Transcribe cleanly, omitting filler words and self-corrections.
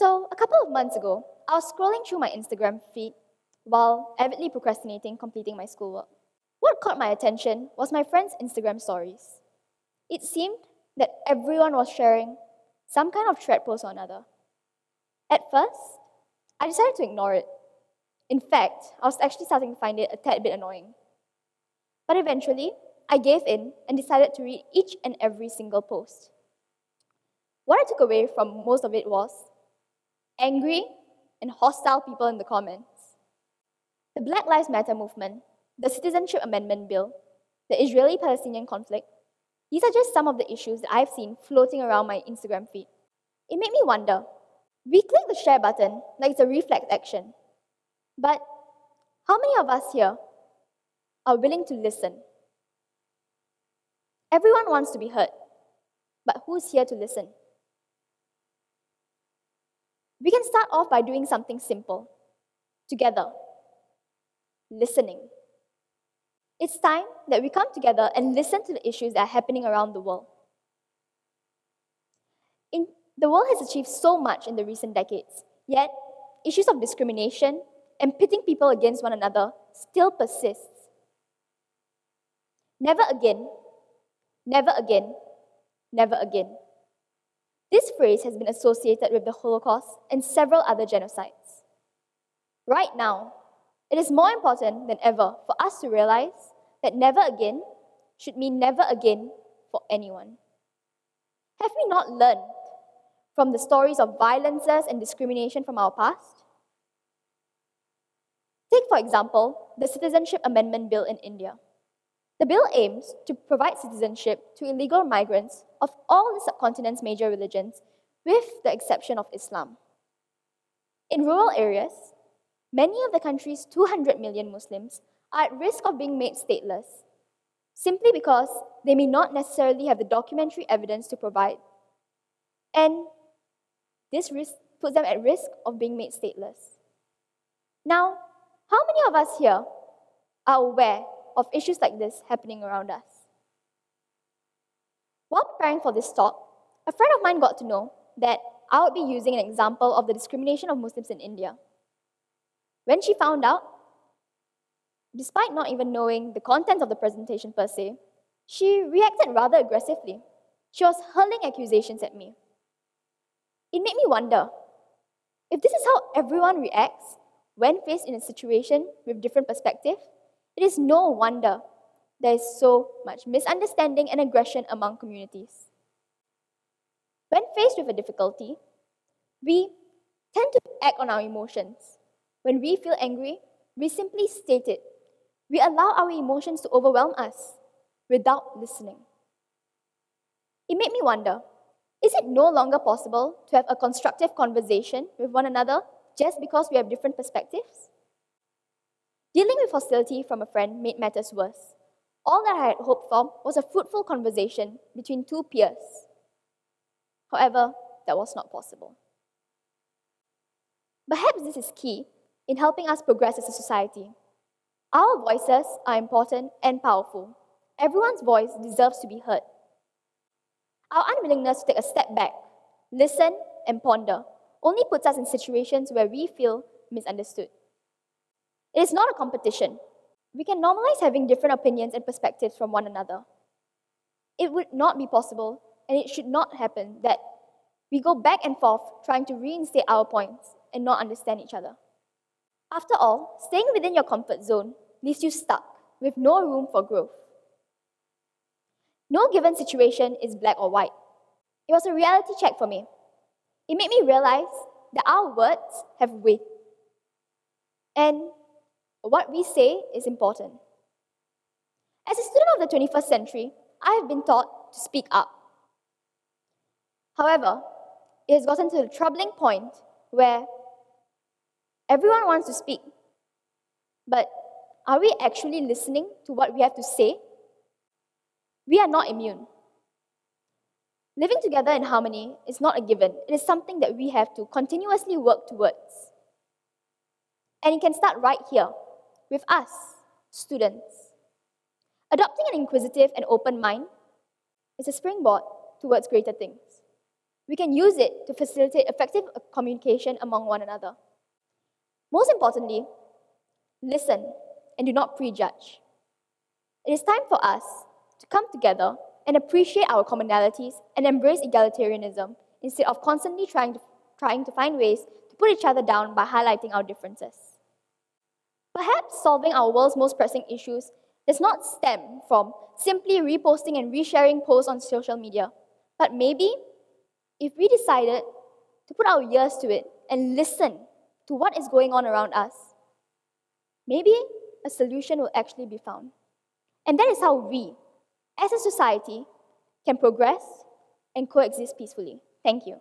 So, a couple of months ago, I was scrolling through my Instagram feed while avidly procrastinating completing my schoolwork. What caught my attention was my friends' Instagram stories. It seemed that everyone was sharing some kind of thread post or another. At first, I decided to ignore it. In fact, I was actually starting to find it a tad bit annoying. But eventually, I gave in and decided to read each and every single post. What I took away from most of it was angry and hostile people in the comments. The Black Lives Matter movement, the Citizenship Amendment Bill, the Israeli-Palestinian conflict, these are just some of the issues that I've seen floating around my Instagram feed. It made me wonder. We click the share button like it's a reflex action. But how many of us here are willing to listen? Everyone wants to be heard, but who's here to listen? We can start off by doing something simple, together, listening. It's time that we come together and listen to the issues that are happening around the world. The world has achieved so much in the recent decades, yet issues of discrimination and pitting people against one another still persist. Never again, never again, never again. This phrase has been associated with the Holocaust and several other genocides. Right now, it is more important than ever for us to realize that never again should mean never again for anyone. Have we not learned from the stories of violences and discrimination from our past? Take, for example, the Citizenship Amendment Bill in India. The bill aims to provide citizenship to illegal migrants of all the subcontinent's major religions, with the exception of Islam. In rural areas, many of the country's 200 million Muslims are at risk of being made stateless, simply because they may not necessarily have the documentary evidence to provide. And this risk puts them at risk of being made stateless. Now, how many of us here are aware of issues like this happening around us? While preparing for this talk, a friend of mine got to know that I would be using an example of the discrimination of Muslims in India. When she found out, despite not even knowing the content of the presentation per se, she reacted rather aggressively. She was hurling accusations at me. It made me wonder, if this is how everyone reacts when faced in a situation with different perspectives, it is no wonder there is so much misunderstanding and aggression among communities. When faced with a difficulty, we tend to act on our emotions. When we feel angry, we simply state it. We allow our emotions to overwhelm us without listening. It made me wonder, is it no longer possible to have a constructive conversation with one another just because we have different perspectives? Dealing with hostility from a friend made matters worse. All that I had hoped for was a fruitful conversation between two peers. However, that was not possible. Perhaps this is key in helping us progress as a society. Our voices are important and powerful. Everyone's voice deserves to be heard. Our unwillingness to take a step back, listen, and ponder only puts us in situations where we feel misunderstood. It is not a competition. We can normalize having different opinions and perspectives from one another. It would not be possible, and it should not happen, that we go back and forth trying to reinstate our points and not understand each other. After all, staying within your comfort zone leaves you stuck with no room for growth. No given situation is black or white. It was a reality check for me. It made me realize that our words have weight. And what we say is important. As a student of the 21st century, I have been taught to speak up. However, it has gotten to the troubling point where everyone wants to speak. But are we actually listening to what we have to say? We are not immune. Living together in harmony is not a given. It is something that we have to continuously work towards. And it can start right here, with us, students. Adopting an inquisitive and open mind is a springboard towards greater things. We can use it to facilitate effective communication among one another. Most importantly, listen and do not prejudge. It is time for us to come together and appreciate our commonalities and embrace egalitarianism instead of constantly trying to find ways to put each other down by highlighting our differences. Perhaps solving our world's most pressing issues does not stem from simply reposting and resharing posts on social media, but maybe if we decided to put our ears to it and listen to what is going on around us, maybe a solution will actually be found. And that is how we, as a society, can progress and coexist peacefully. Thank you.